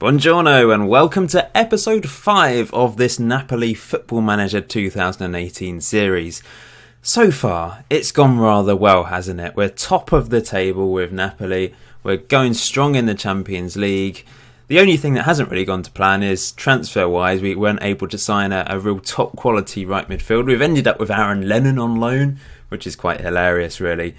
Buongiorno and welcome to episode 5 of this Napoli Football Manager 2018 series. So far, it's gone rather well, hasn't it? We're top of the table with Napoli, we're going strong in the Champions League. The only thing that hasn't really gone to plan is transfer-wise, we weren't able to sign a real top-quality right midfield. We've ended up with Aaron Lennon on loan, which is quite hilarious really.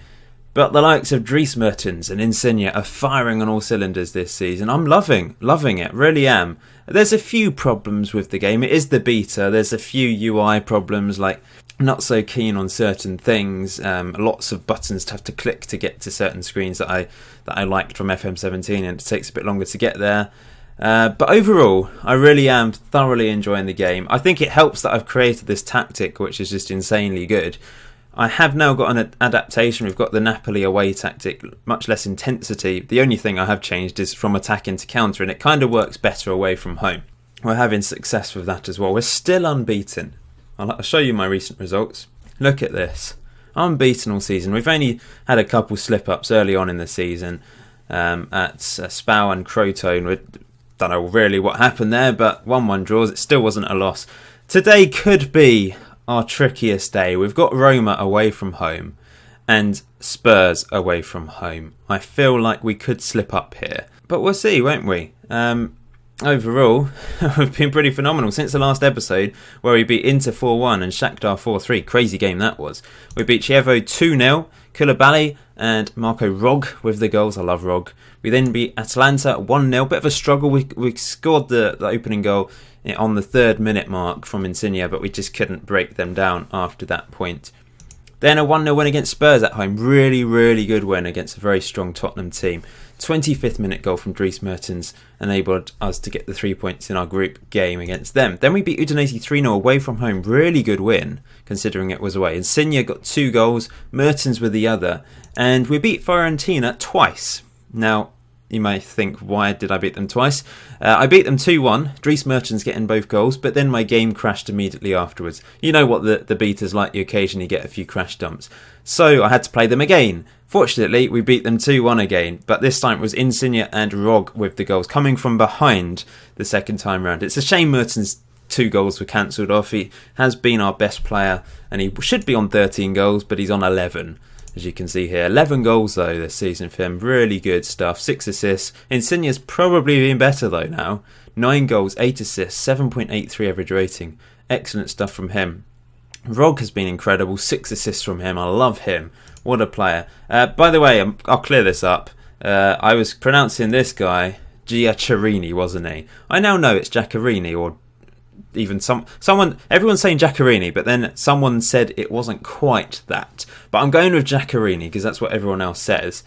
But the likes of Dries Mertens and Insigne are firing on all cylinders this season. I'm loving it, really am. There's a few problems with the game. It is the beta. There's a few UI problems, like not so keen on certain things. Lots of buttons to have to click to get to certain screens that I liked from FM18, and it takes a bit longer to get there. But overall, I really am thoroughly enjoying the game. I think it helps that I've created this tactic, which is just insanely good. I have now got an adaptation. We've got the Napoli away tactic, much less intensity. The only thing I have changed is from attack into counter, and it kind of works better away from home. We're having success with that as well. We're still unbeaten. I'll show you my recent results. Look at this. Unbeaten all season. We've only had a couple slip-ups early on in the season at Spau and Crotone. We don't know really what happened there, but 1-1 draws. It still wasn't a loss. Today could be our trickiest day. We've got Roma away from home and Spurs away from home. I feel like we could slip up here, but we'll see, won't we? Overall, we've been pretty phenomenal since the last episode where we beat Inter 4-1 and Shakhtar 4-3. Crazy game that was. We beat Chievo 2-0, Koulibaly and Marco Rog with the goals. I love Rog. We then beat Atalanta 1-0. Bit of a struggle. We scored the opening goal on the 3rd minute mark from Insigne, but we just couldn't break them down after that point. Then a 1-0 win against Spurs at home. Really, really good win against a very strong Tottenham team. 25th minute goal from Dries Mertens enabled us to get the 3 points in our group game against them. Then we beat Udinese 3-0 away from home. Really good win, considering it was away. Insigne got 2 goals, Mertens with the other. And we beat Fiorentina twice. Now, you may think, why did I beat them twice? I beat them 2-1, Dries Mertens getting both goals, but then my game crashed immediately afterwards. You know what the beaters like, you occasionally get a few crash dumps. So I had to play them again. Fortunately, we beat them 2-1 again, but this time it was Insigne and Rog with the goals, coming from behind the second time round. It's a shame Mertens' 2 goals were cancelled off. He has been our best player, and he should be on 13 goals, but he's on 11. As you can see here, 11 goals though this season for him. Really good stuff. 6 assists. Insigne's probably been better though now. 9 goals, 8 assists, 7.83 average rating. Excellent stuff from him. Rog has been incredible. 6 assists from him. I love him. What a player. By the way, I'll clear this up. I was pronouncing this guy Giaccherini, wasn't he? I now know it's Giaccherini, or even someone, everyone's saying Giaccherini, but then someone said it wasn't quite that. But I'm going with Giaccherini because that's what everyone else says.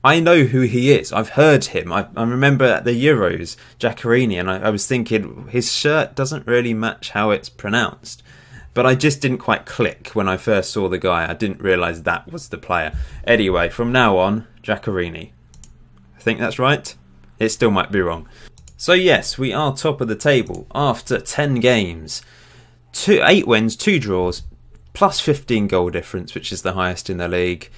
I know who he is. I've heard him. I remember at the Euros, Giaccherini, and I was thinking his shirt doesn't really match how it's pronounced. But I just didn't quite click when I first saw the guy. I didn't realise that was the player. Anyway, from now on, Giaccherini. I think that's right. It still might be wrong. So yes, we are top of the table after 10 games. 8 wins, 2 draws, plus 15 goal difference, which is the highest in the league.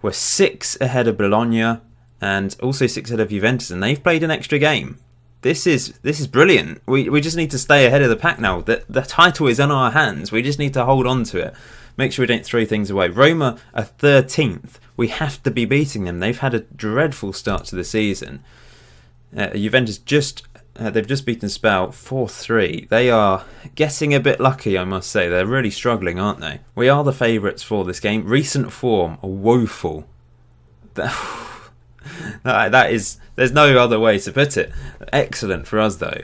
We're 6 ahead of Bologna and also 6 ahead of Juventus, and they've played an extra game. This is brilliant. We just need to stay ahead of the pack now. The title is in our hands. We just need to hold on to it. Make sure we don't throw things away. Roma are 13th. We have to be beating them. They've had a dreadful start to the season. Juventus they've just beaten Spal 4-3. They are getting a bit lucky, I must say. They're really struggling, aren't they? We are the favourites for this game. Recent form are woeful. That is, there's no other way to put it. Excellent for us though.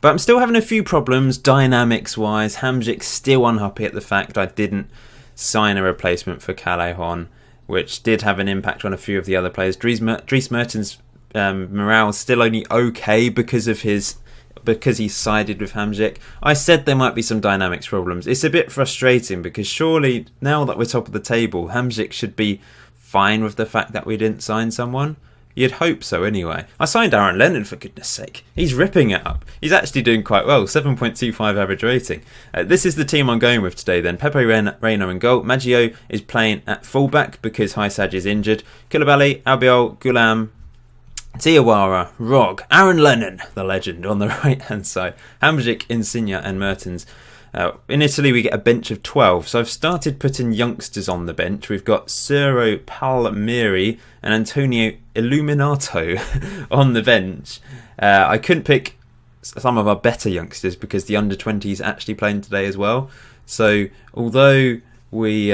But I'm still having a few problems dynamics wise. Hamzik's still unhappy at the fact I didn't sign a replacement for Callejon, which did have an impact on a few of the other players. Dries Mertens' morale is still only okay because he sided with Hamzik. I said there might be some dynamics problems. It's a bit frustrating because surely now that we're top of the table, Hamzik should be fine with the fact that we didn't sign someone. You'd hope so anyway. I signed Aaron Lennon, for goodness sake. He's ripping it up. He's actually doing quite well. 7.25 average rating. This is the team I'm going with today then. Pepe Reina in goal. Maggio is playing at fullback because Haisaj is injured. Koulibaly, Albiol, Goulam, Diawara, Rog, Aaron Lennon, the legend, on the right-hand side. Hamzik, Insigne and Mertens. In Italy, we get a bench of 12. So I've started putting youngsters on the bench. We've got Ciro Palmieri and Antonio Illuminato on the bench. I couldn't pick some of our better youngsters because the under-20s actually playing today as well. So although we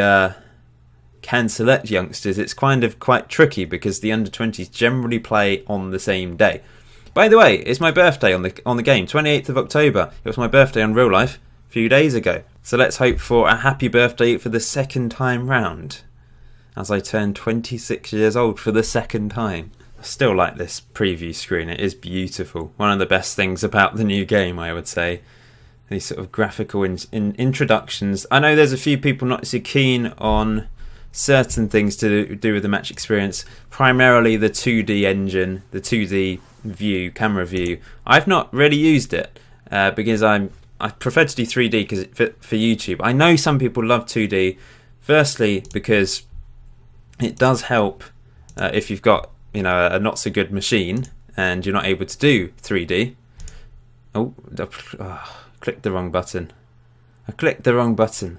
can select youngsters, it's kind of quite tricky because the under-20s generally play on the same day. By the way, it's my birthday on the game, 28th of October. It was my birthday on real life a few days ago. So let's hope for a happy birthday for the second time round, as I turn 26 years old for the second time. I still like this preview screen. It is beautiful. One of the best things about the new game, I would say. These sort of graphical introductions. I know there's a few people not so keen on certain things to do with the match experience. Primarily the 2D engine, the 2D view, camera view. I've not really used it because I prefer to do 3D because it fit for YouTube. I know some people love 2D. Firstly, because it does help if you've got a not so good machine and you're not able to do 3D. Clicked the wrong button. I clicked the wrong button.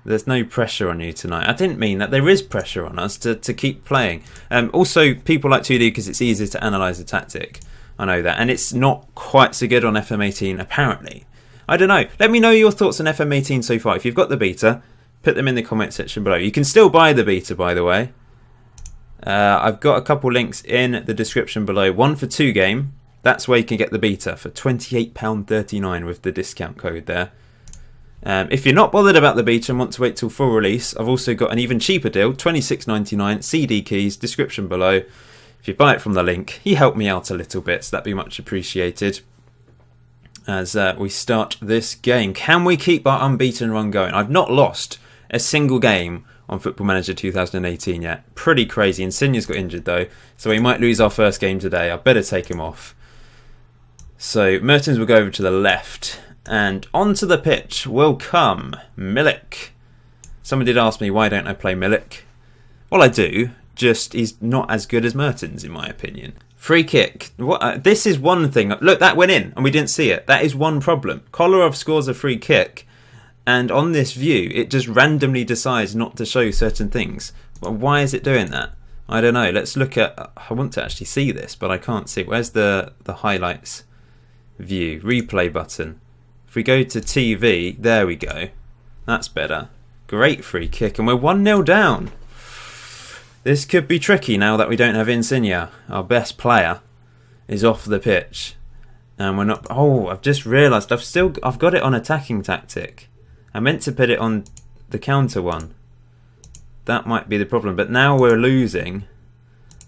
There's no pressure on you tonight. I didn't mean that. There is pressure on us to keep playing. Also, people like 2D because it's easier to analyse the tactic. I know that. And it's not quite so good on FM18, apparently. I don't know. Let me know your thoughts on FM18 so far. If you've got the beta, put them in the comment section below. You can still buy the beta, by the way. I've got a couple links in the description below. One for 2 game. That's where you can get the beta for £28.39 with the discount code there. If you're not bothered about the beta and want to wait till full release, I've also got an even cheaper deal, £26.99, CD keys, description below. If you buy it from the link, you help me out a little bit, so that'd be much appreciated. As we start this game, can we keep our unbeaten run going? I've not lost a single game on Football Manager 2018 yet. Pretty crazy. Insigne's got injured though, so we might lose our first game today. I better take him off. So Mertens will go over to the left, and onto the pitch will come Milik. Someone did ask me why don't I play Milik. Well, I do, just he's not as good as Mertens in my opinion. Free kick. This is one thing. Look, that went in and we didn't see it. That is one problem. Kolarov scores a free kick, and on this view it just randomly decides not to show certain things. Well, why is it doing that? I don't know. Let's look at... I want to actually see this, but I can't see it. Where's the highlights view? Replay button. If we go to TV, there we go. That's better. Great free kick, and we're 1-0 down. This could be tricky now that we don't have Insigne. Our best player is off the pitch. And we're not... Oh, I've just realised I've got it on attacking tactic. I meant to put it on the counter one. That might be the problem. But now we're losing.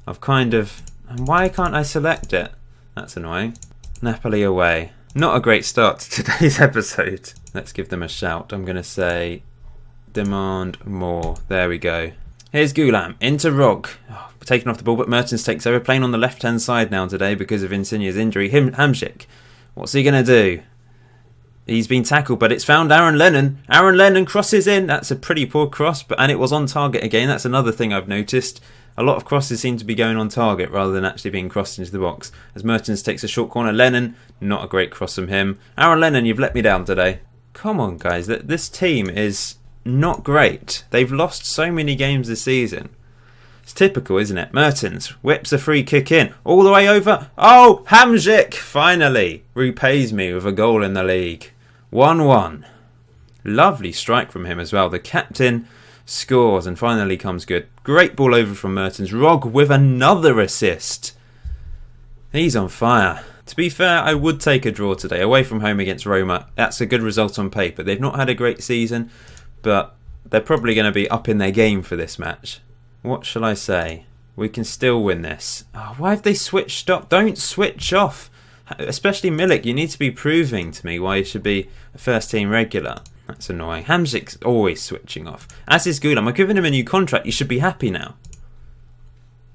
I've kind of... And why can't I select it? That's annoying. Napoli away. Not a great start to today's episode. Let's give them a shout. I'm going to say demand more. There we go. Here's Gulam into Rog. Taking off the ball, but Mertens takes over. Playing on the left-hand side now today because of Insigne's injury. Hamzik. What's he going to do? He's been tackled, but it's found Aaron Lennon. Aaron Lennon crosses in. That's a pretty poor cross, and it was on target again. That's another thing I've noticed. A lot of crosses seem to be going on target rather than actually being crossed into the box. As Mertens takes a short corner. Lennon, not a great cross from him. Aaron Lennon, you've let me down today. Come on, guys. This team is not great. They've lost so many games this season. It's typical, isn't it? Mertens whips a free kick in. All the way over. Oh, Hamzik finally repays me with a goal in the league. 1-1. Lovely strike from him as well. The captain scores and finally comes good. Great ball over from Mertens. Rog with another assist. He's on fire. To be fair, I would take a draw today. Away from home against Roma. That's a good result on paper. They've not had a great season, but they're probably going to be up in their game for this match. What shall I say? We can still win this. Oh, why have they switched up? Don't switch off. Especially Milik. You need to be proving to me why you should be a first team regular. That's annoying. Hamzik's always switching off. As is Gulam. I've given him a new contract. You should be happy now.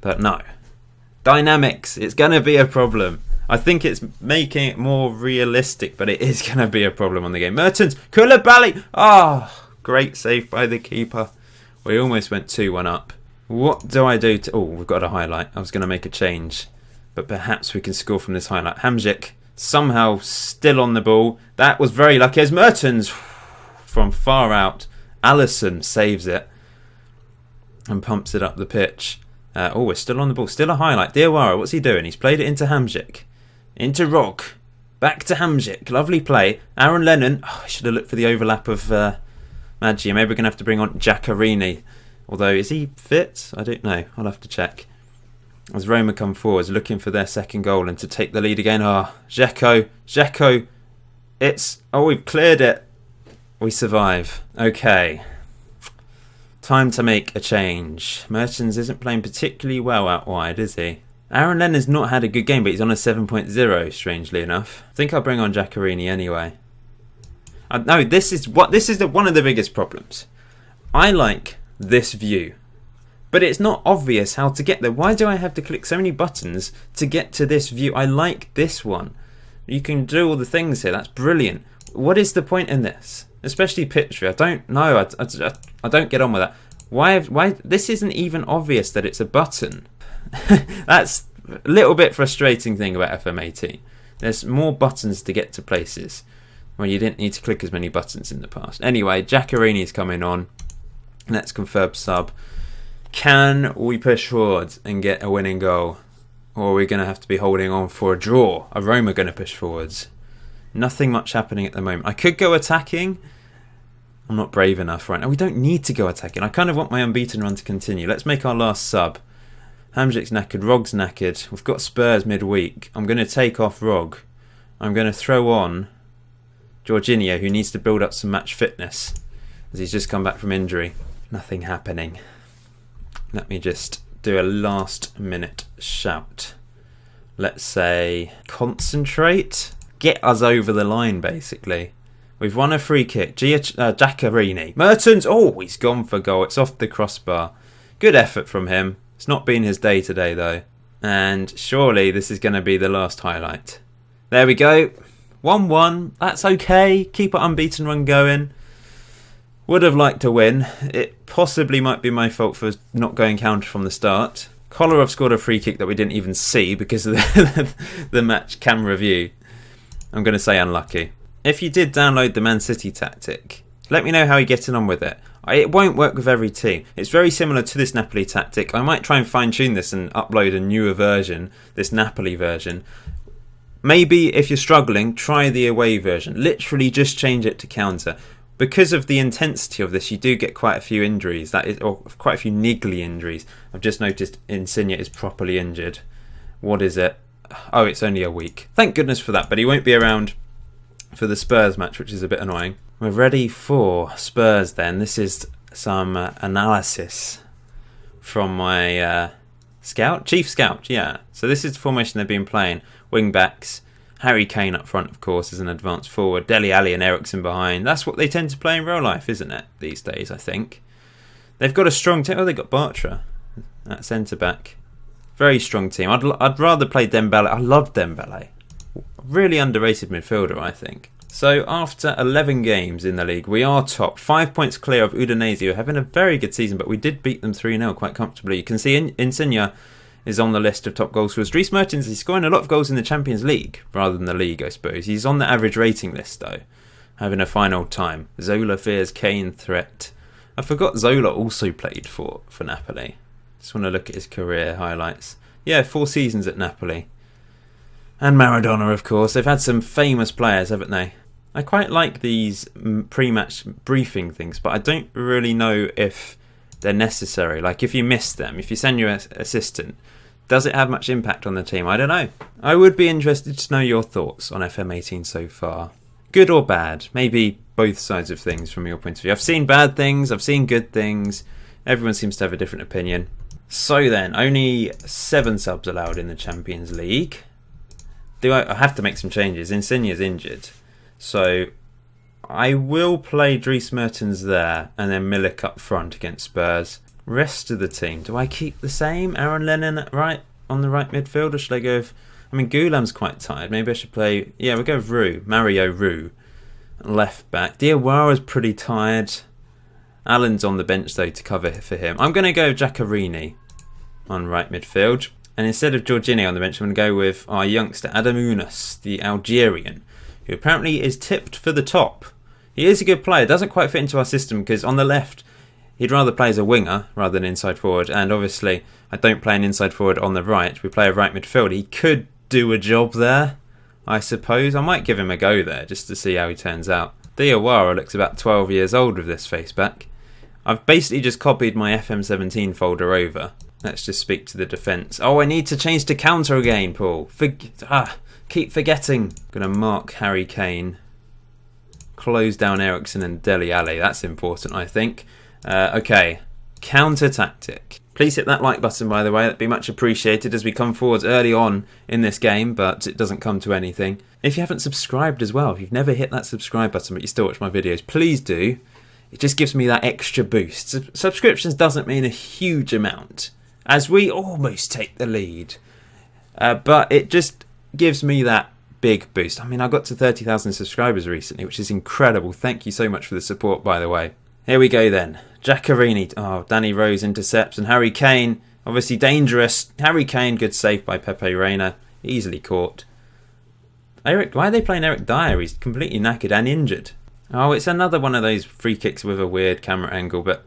But no. Dynamics. It's going to be a problem. I think it's making it more realistic, but it is going to be a problem on the game. Mertens. Koulibaly. Oh, great save by the keeper. We almost went 2-1 up. What do I do to... Oh, we've got a highlight. I was going to make a change. But perhaps we can score from this highlight. Hamsik somehow still on the ball. That was very lucky as Mertens from far out. Alisson saves it and pumps it up the pitch. We're still on the ball. Still a highlight. Diawara, what's he doing? He's played it into Hamsik. Into Rog. Back to Hamsik. Lovely play. Aaron Lennon. I should have looked for the overlap of Maggi. Maybe we're going to have to bring on Giaccherini. Although, is he fit? I don't know. I'll have to check. As Roma come forwards, looking for their second goal and to take the lead again. Dzeko. It's... Oh, we've cleared it. We survive. Okay. Time to make a change. Mertens isn't playing particularly well out wide, is he? Aaron Lennon's not had a good game, but he's on a 7.0, strangely enough. I think I'll bring on Giaccherini anyway. No, this is one of the biggest problems. I like this view, but it's not obvious how to get there. Why do I have to click so many buttons to get to this view? I like this one. You can do all the things here. That's brilliant. What is the point in this? Especially picture. I don't know. I don't get on with that. Why? This isn't even obvious that it's a button. That's a little bit frustrating thing about FM18. There's more buttons to get to places when you didn't need to click as many buttons in the past. Anyway, Giaccherini's coming on. Let's confirm sub. Can we push forward and get a winning goal? Or are we going to have to be holding on for a draw? Are Roma going to push forwards? Nothing much happening at the moment. I could go attacking. I'm not brave enough right now. We don't need to go attacking. I kind of want my unbeaten run to continue. Let's make our last sub. Hamsik's knackered. Rog's knackered. We've got Spurs midweek. I'm going to take off Rog. I'm going to throw on Jorginho, who needs to build up some match fitness as he's just come back from injury. Nothing happening. Let me just do a last minute shout. Let's say concentrate. Get us over the line, basically. We've won a free kick. Giaccherini. Mertens. Oh, he's gone for goal. It's off the crossbar. Good effort from him. It's not been his day today, though. And surely this is going to be the last highlight. There we go. 1-1. That's okay. Keep our unbeaten run going. Would have liked to win. It possibly might be my fault for not going counter from the start. Kolarov scored a free kick that we didn't even see because of the match camera view. I'm going to say unlucky. If you did download the Man City tactic, let me know how you're getting on with it. It won't work with every team. It's very similar to this Napoli tactic. I might try and fine-tune this and upload a newer version, this Napoli version. Maybe if you're struggling, try the away version. Literally just change it to counter. Because of the intensity of this, you do get quite a few injuries, or quite a few niggly injuries. I've just noticed Insigne is properly injured. What is it? Oh, it's only a week. Thank goodness for that, but he won't be around for the Spurs match, which is a bit annoying. We're ready for Spurs then. This is some analysis from my chief scout, yeah. So this is the formation they've been playing. Wing backs. Harry Kane up front, of course, as an advanced forward. Dele Alli and Eriksen behind. That's what they tend to play in real life, isn't it, these days, I think. They've got a strong team. Oh, they've got Bartra at centre-back. Very strong team. I'd rather play Dembele. I love Dembele. Really underrated midfielder, I think. So, after 11 games in the league, we are top. 5 points clear of Udinese, who are having a very good season, but we did beat them 3-0 quite comfortably. You can see Insigne is on the list of top goal scorers. Dries Mertens is scoring a lot of goals in the Champions League rather than the league, I suppose. He's on the average rating list, though, having a fine old time. Zola fears Kane threat. I forgot Zola also played for Napoli. Just want to look at his career highlights. Yeah, 4 seasons at Napoli. And Maradona, of course. They've had some famous players, haven't they? I quite like these pre-match briefing things, but I don't really know if they're necessary. Like, if you miss them, if you send your assistant, does it have much impact on the team? I don't know. I would be interested to know your thoughts on FM18 so far. Good or bad? Maybe both sides of things from your point of view. I've seen bad things, I've seen good things. Everyone seems to have a different opinion. So then, only 7 subs allowed in the Champions League. I have to make some changes. Insigne is injured. So I will play Dries Mertens there and then Milik up front against Spurs. Rest of the team, do I keep the same? Aaron Lennon on the right midfield, or should I go with... I mean, Goulam's quite tired. Maybe I should play... Yeah, we'll go with Mario Roux. Left back. Diawara's pretty tired. Alan's on the bench though to cover for him. I'm going to go Giaccherini on right midfield. And instead of Jorginho on the bench, I'm going to go with our youngster Adam Ounas, the Algerian, who apparently is tipped for the top. He is a good player. Doesn't quite fit into our system because on the left, he'd rather play as a winger rather than inside forward. And obviously, I don't play an inside forward on the right. We play a right midfield. He could do a job there, I suppose. I might give him a go there just to see how he turns out. Diawara looks about 12 years old with this face back. I've basically just copied my FM18 folder over. Let's just speak to the defence. Oh, I need to change to counter again, Paul. Keep forgetting. Going to mark Harry Kane. Close down Ericsson and Dele Alli. That's important, I think. Okay, counter tactic. Please hit that like button, by the way. That'd be much appreciated as we come forwards early on in this game, but it doesn't come to anything. If you haven't subscribed as well, if you've never hit that subscribe button but you still watch my videos, please do. It just gives me that extra boost. Subscriptions doesn't mean a huge amount, as we almost take the lead. But it just gives me that big boost. I mean, I got to 30,000 subscribers recently, which is incredible. Thank you so much for the support, by the way. Here we go then. Giaccherini. Oh, Danny Rose intercepts. And Harry Kane, obviously dangerous. Harry Kane, good save by Pepe Reina. Easily caught. Why are they playing Eric Dyer? He's completely knackered and injured. Oh, it's another one of those free kicks with a weird camera angle. But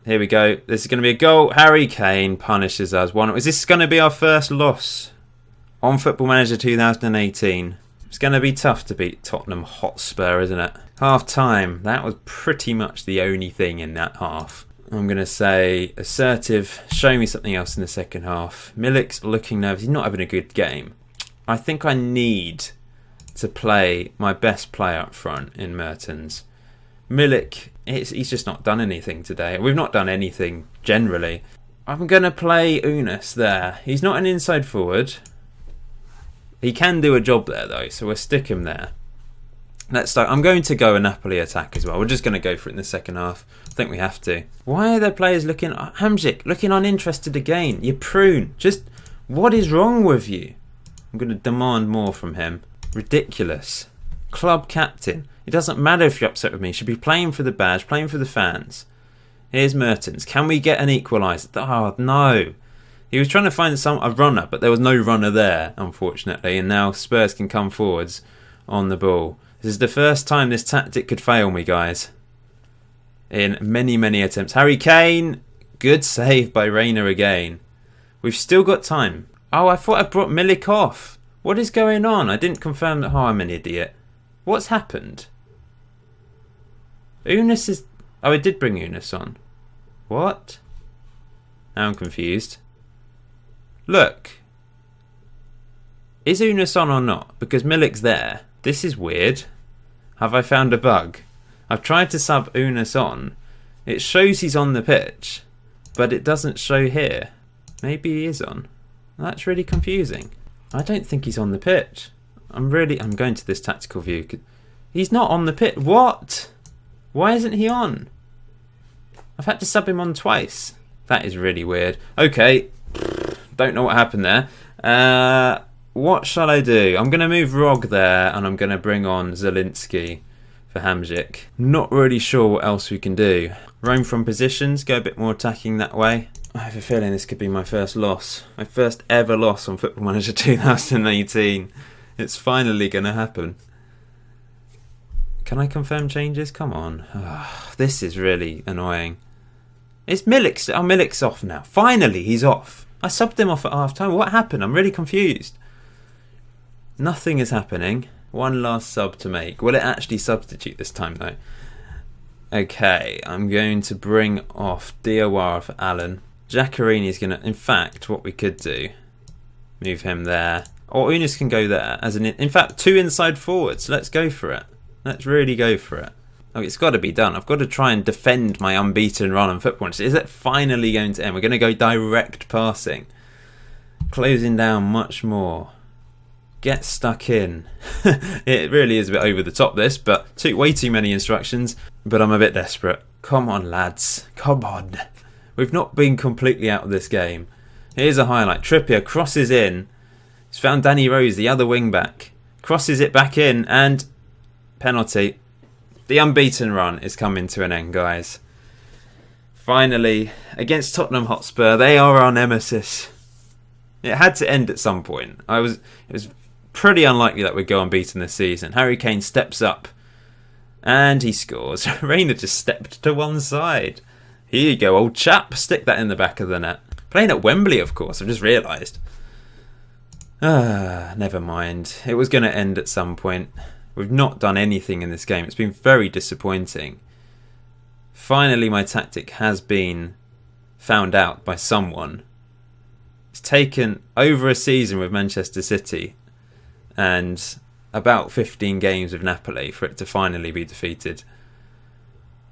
here we go. This is going to be a goal. Harry Kane punishes us. Is this going to be our first loss on Football Manager 2018? It's going to be tough to beat Tottenham Hotspur, isn't it? Half time. That was pretty much the only thing in that half. I'm going to say assertive. Show me something else in the second half. Milik's looking nervous. He's not having a good game. I think I need to play my best player up front in Mertens. Milik, he's just not done anything today. We've not done anything generally. I'm going to play Ounas there. He's not an inside forward. He can do a job there though, so we'll stick him there. Let's start. I'm going to go a Napoli attack as well. We're just going to go for it in the second half. I think we have to. Why are their players looking... Hamzik, looking uninterested again. You prune. Just, what is wrong with you? I'm going to demand more from him. Ridiculous. Club captain. It doesn't matter if you're upset with me. You should be playing for the badge, playing for the fans. Here's Mertens. Can we get an equaliser? Oh, no. He was trying to find a runner, but there was no runner there, unfortunately. And now Spurs can come forwards on the ball. This is the first time this tactic could fail me, guys. In many, many attempts. Harry Kane. Good save by Reina again. We've still got time. Oh, I thought I brought Milik off. What is going on? I didn't confirm that. Oh, I'm an idiot. What's happened? Ounas is... Oh, I did bring Ounas on. What? Now I'm confused. Look. Is Ounas on or not? Because Milik's there. This is weird. Have I found a bug? I've tried to sub Ounas on. It shows he's on the pitch, but it doesn't show here. Maybe he is on. That's really confusing. I don't think he's on the pitch. I'm going to this tactical view. He's not on the pitch. What? Why isn't he on? I've had to sub him on twice. That is really weird. Okay. Don't know what happened there. What shall I do? I'm going to move Rog there and I'm going to bring on Zielinski for Hamzik. Not really sure what else we can do. Roam from positions, go a bit more attacking that way. I have a feeling this could be my first loss. My first ever loss on Football Manager 2018. It's finally going to happen. Can I confirm changes? Come on. Oh, this is really annoying. It's Milik's. Oh, Milik's off now. Finally, he's off. I subbed him off at half time. What happened? I'm really confused. Nothing is happening. One last sub to make. Will it actually substitute this time though? Okay, I'm going to bring off Diawara for Alan. Giaccherini is going to... In fact, what we could do... Move him there. Or Ounas can go there. In fact, 2 inside forwards. Let's go for it. Let's really go for it. Oh, it's got to be done. I've got to try and defend my unbeaten run on Football. Is it finally going to end? We're going to go direct passing. Closing down much more. Get stuck in. It really is a bit over the top this, but way too many instructions. But I'm a bit desperate. Come on, lads. Come on. We've not been completely out of this game. Here's a highlight. Trippier crosses in. He's found Danny Rose, the other wing back. Crosses it back in and penalty. The unbeaten run is coming to an end, guys. Finally, against Tottenham Hotspur, they are our nemesis. It had to end at some point. It was pretty unlikely that we'd go unbeaten this season. Harry Kane steps up and he scores. Reina just stepped to one side. Here you go, old chap. Stick that in the back of the net. Playing at Wembley, of course. I've just realised. Never mind. It was going to end at some point. We've not done anything in this game. It's been very disappointing. Finally, my tactic has been found out by someone. It's taken over a season with Manchester City and about 15 games with Napoli for it to finally be defeated.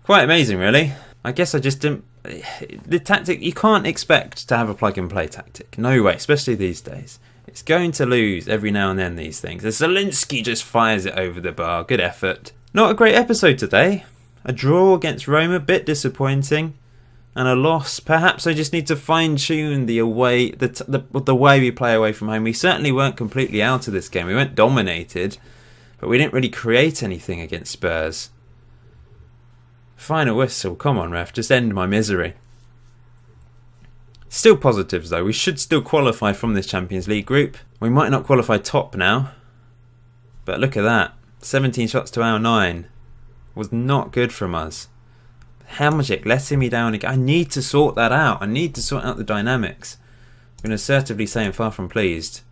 Quite amazing, really. I guess I just didn't... The tactic, you can't expect to have a plug-and-play tactic. No way, especially these days. It's going to lose every now and then, these things. And Zielinski just fires it over the bar. Good effort. Not a great episode today. A draw against Roma, a bit disappointing. And a loss. Perhaps I just need to fine-tune the way we play away from home. We certainly weren't completely out of this game. We weren't dominated. But we didn't really create anything against Spurs. Final whistle. Come on, ref. Just end my misery. Still positives, though. We should still qualify from this Champions League group. We might not qualify top now. But look at that. 17 shots to our 9. Was not good from us. Hamzik letting me down again. I need to sort that out. I need to sort out the dynamics. I'm going to assertively say I'm far from pleased.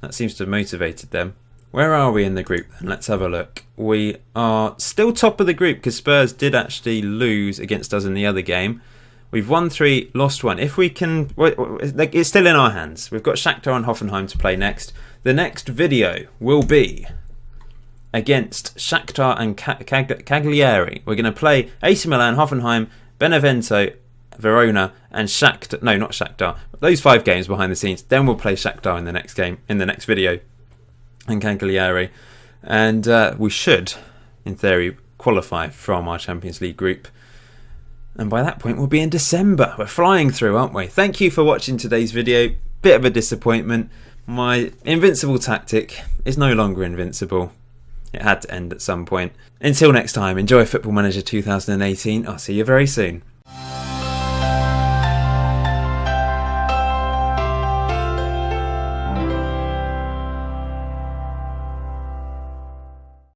That seems to have motivated them. Where are we in the group then? Let's have a look. We are still top of the group because Spurs did actually lose against us in the other game. We've won 3, lost 1. If we can... It's still in our hands. We've got Shakhtar and Hoffenheim to play next. The next video will be against Shakhtar and Cagliari. We're going to play AC Milan, Hoffenheim, Benevento, Verona, and Shakhtar. No, not Shakhtar. Those 5 games behind the scenes. Then we'll play Shakhtar in the next game, in the next video, and Cagliari. And we should, in theory, qualify from our Champions League group. And by that point, we'll be in December. We're flying through, aren't we? Thank you for watching today's video. Bit of a disappointment. My invincible tactic is no longer invincible. It had to end at some point. Until next time, enjoy Football Manager 2018. I'll see you very soon.